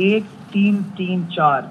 1334।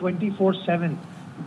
24/7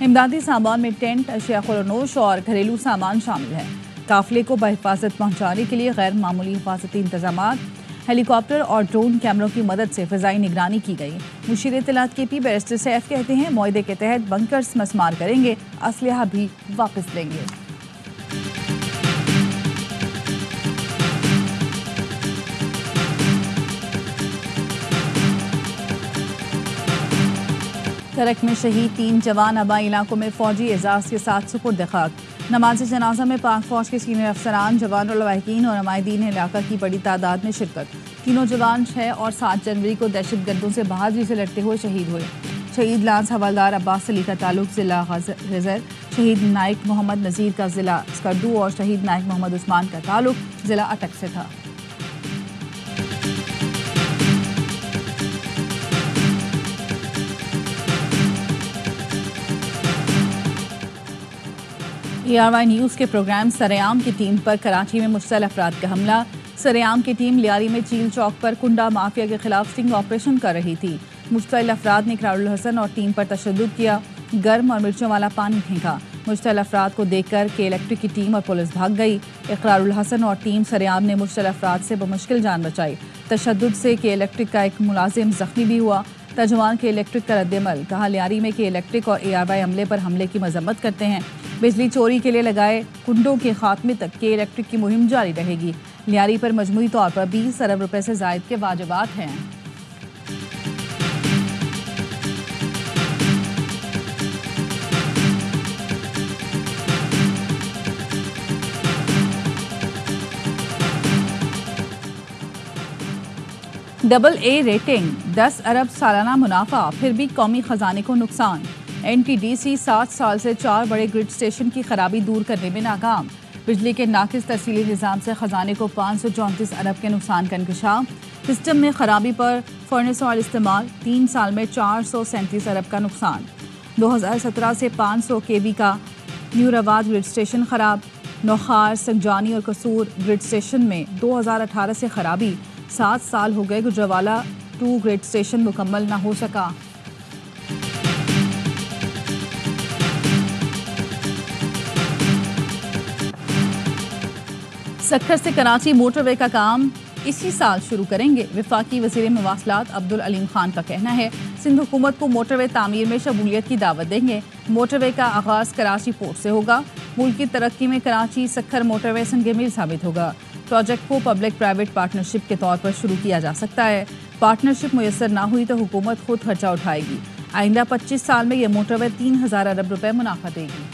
امدادی سامان میں ٹینٹ، اشیاء خورنوش اور گھریلو سامان شامل ہے۔ قافلے کو بحفاظت پہنچانے کے لیے غیر معمولی حفاظتی انتظامات، ہیلی کاپٹر اور ڈرون کیمروں کی مدد سے فضائی نگرانی کی گئی۔ مشیر اطلاعات کے پی بیرسٹر سیف کہتے ہیں معاہدے کے تحت بنکرز مسمار کریں گے، اسلحہ بھی واپس لیں گے۔ ترک میں شہید 3 جوان آبائی علاقوں میں فوجی اعزاز کے ساتھ سپرد خاک۔ نماز جنازہ میں پاک فوج کے سینئر افسران، جوان اور لواحقین اور نمائندین علاقہ کی بڑی تعداد میں شرکت۔ تینوں جوان 6 اور 7 جنوری کو دہشت گردوں سے بہادری سے لڑتے ہوئے شہید ہوئے۔ شہید لانس حوالدار عباس علی کا تعلق ضلع خزر، شہید نائک محمد نذیر کا ضلع اسکردو اور شہید نائک محمد عثمان کا تعلق ضلع اٹک سے تھا۔ ARY نیوز کے پروگرام سریام کی ٹیم پر کراچی میں مشتعل افراد کا حملہ۔ سریام کی ٹیم لیاری میں چیل چوک پر کنڈا مافیا کے خلاف سٹنگ آپریشن کر رہی تھی۔ مشتعل افراد نے اقرار الحسن اور ٹیم پر تشدد کیا، گرم اور مرچوں والا پانی پھینکا۔ مشتعل افراد کو دیکھ کر کے الیکٹرک کی ٹیم اور پولیس بھاگ گئی۔ اقرار الحسن اور ٹیم سریام نے مشتعل افراد سے بمشکل جان بچائی۔ تشدد سے کے الیکٹرک کا ایک ملازم زخمی بھی ہوا۔ ترجمان کے الیکٹرک کا رد عمل، کہا لیاری میں کے الیکٹرک اور ARY عملے پر حملے کی مذمت کرتے ہیں۔ بجلی چوری کے لیے لگائے کنڈوں کے خاتمے تک کے الیکٹرک کی مہم جاری رہے گی۔ لیاری پر مجموعی طور پر 20 ارب روپے سے زائد کے واجبات ہیں۔ AA ریٹنگ، 10 ارب سالانہ منافع، پھر بھی قومی خزانے کو نقصان۔ NTDC 7 سال سے 4 بڑے گرڈ اسٹیشن کی خرابی دور کرنے میں ناکام۔ بجلی کے ناقص ترسیلی نظام سے خزانے کو 534 ارب کے نقصان کا انکشاف۔ سسٹم میں خرابی پر فرنس آئل استعمال، 3 سال میں 437 ارب کا نقصان۔ 2017 سے 500 kV کا نیوراواد گرڈ اسٹیشن خراب۔ نوخار، سنجانی اور قصور گرڈ اسٹیشن میں 2018 سے خرابی، 7 سال ہو گئے گجرانوالہ 2 گرڈ اسٹیشن مکمل نہ ہو سکا۔ سکھر سے کراچی موٹر وے کا کام اسی سال شروع کریں گے۔ وفاقی وزیر مواصلات عبدالعلیم خان کا کہنا ہے سندھ حکومت کو موٹر وے تعمیر میں شمولیت کی دعوت دیں گے۔ موٹر وے کا آغاز کراچی پورٹ سے ہوگا۔ ملک کی ترقی میں کراچی سکھر موٹر وے سنگ میل ثابت ہوگا۔ پروجیکٹ کو پبلک پرائیویٹ پارٹنرشپ کے طور پر شروع کیا جا سکتا ہے۔ پارٹنرشپ میسر نہ ہوئی تو حکومت خود خرچہ اٹھائے گی۔ آئندہ 25 سال میں یہ موٹر وے 3000 ارب روپے منافع دے گی۔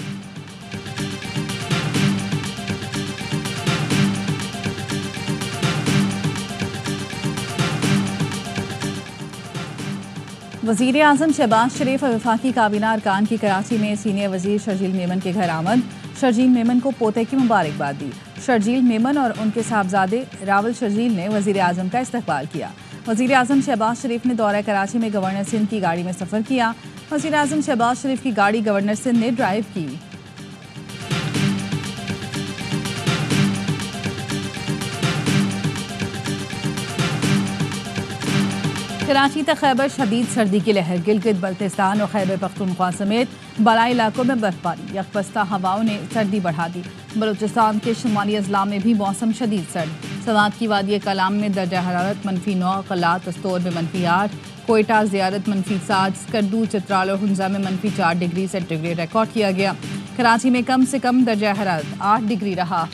وزیر اعظم شہباز شریف اور وفاقی کابینہ ارکان کی کراچی میں سینئر وزیر شرجیل میمن کے گھر آمد۔ شرجیل میمن کو پوتے کی مبارکباد دی۔ شرجیل میمن اور ان کے صاحبزادے راول شرجیل نے وزیر اعظم کا استقبال کیا۔ وزیر اعظم شہباز شریف نے دورہ کراچی میں گورنر سندھ کی گاڑی میں سفر کیا۔ وزیر اعظم شہباز شریف کی گاڑی گورنر سندھ نے ڈرائیو کی۔ کراچی تا خیبر شدید سردی کی لہر، گلگت بلتستان اور خیبر پختونخوا سمیت بالائی علاقوں میں برفباری، یکپستہ ہواؤں نے سردی بڑھا دی۔ بلوچستان کے شمالی اضلاع میں بھی موسم شدید سرد۔ سوات کی وادی کلام میں درجہ حرارت -9، قلات استور میں -8، کوئٹہ زیارت -7، اسکردو چترال اور ہنزا میں -4 ڈگری سینٹی گریڈ ریکارڈ کیا گیا۔ کراچی میں کم سے کم درجہ حرارت 8 ڈگری رہا۔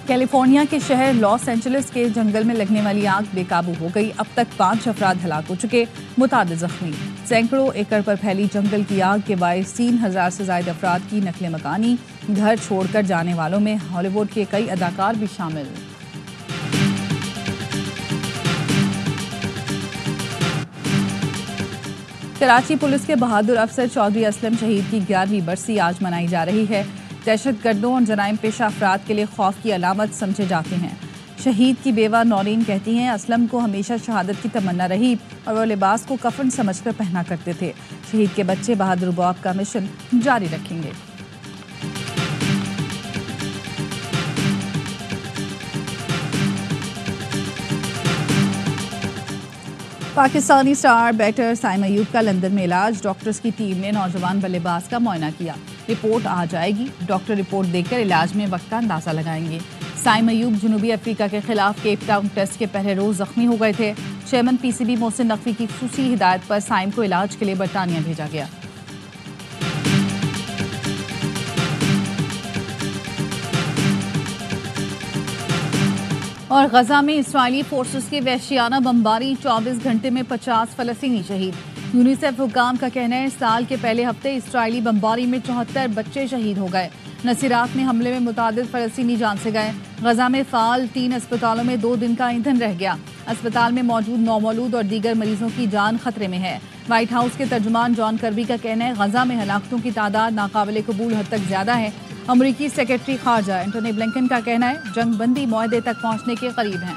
کیلیفورنیا کے شہر لاس اینجلس کے جنگل میں لگنے والی آگ بے قابو ہو گئی۔ اب تک 5 افراد ہلاک ہو چکے، متعدد زخمی۔ سینکڑوں ایکڑ پر پھیلی جنگل کی آگ کے باعث 3000 سے زائد افراد کی نقل مکانی۔ گھر چھوڑ کر جانے والوں میں ہالی ووڈ کے کئی اداکار بھی شامل۔ کراچی پولیس کے بہادر افسر چودھری اسلم شہید کی 11ویں برسی آج منائی جا رہی ہے۔ دہشت گردوں اور جرائم پیشہ افراد کے لیے خوف کی علامت سمجھے جاتے ہیں۔ شہید کی بیوہ نورین کہتی ہیں اسلم کو ہمیشہ شہادت کی تمنا رہی اور وہ لباس کو کفن سمجھ کر پہنا کرتے تھے۔ شہید کے بچے بہادر باب کا مشن جاری رکھیں گے۔ پاکستانی سٹار بیٹر سائم ایوب کا لندن میں علاج، ڈاکٹرز کی ٹیم نے نوجوان بلے باز کا معائنہ کیا، رپورٹ آ جائے گی، ڈاکٹر رپورٹ دیکھ کر علاج میں وقت کا اندازہ لگائیں گے۔ سائم ایوب جنوبی افریقہ کے خلاف کیپ ٹاؤن ٹیسٹ کے پہلے روز زخمی ہو گئے تھے۔ Chairman P C B Mohsin Naqvi کی خصوصی ہدایت پر سائم کو علاج کے لیے برطانیہ بھیجا گیا۔ اور غزہ میں اسرائیلی فورسز کی وحشیانہ بمباری، 24 گھنٹے میں 50 فلسطینی شہید۔ یونیسیف حکام کا کہنا ہے سال کے پہلے ہفتے اسرائیلی بمباری میں 74 بچے شہید ہو گئے۔ نصیرات میں حملے میں متعدد فلسطینی جان سے گئے۔ غزہ میں فعال 3 اسپتالوں میں 2 دن کا ایندھن رہ گیا۔ اسپتال میں موجود نومولود اور دیگر مریضوں کی جان خطرے میں ہے۔ وائٹ ہاؤس کے ترجمان جان کربی کا کہنا ہے غزہ میں ہلاکتوں کی تعداد ناقابل قبول حد تک زیادہ ہے۔ امریکی سیکرٹری خارجہ اینٹونی بلنکن کا کہنا ہے جنگ بندی معاہدے تک پہنچنے کے قریب ہیں۔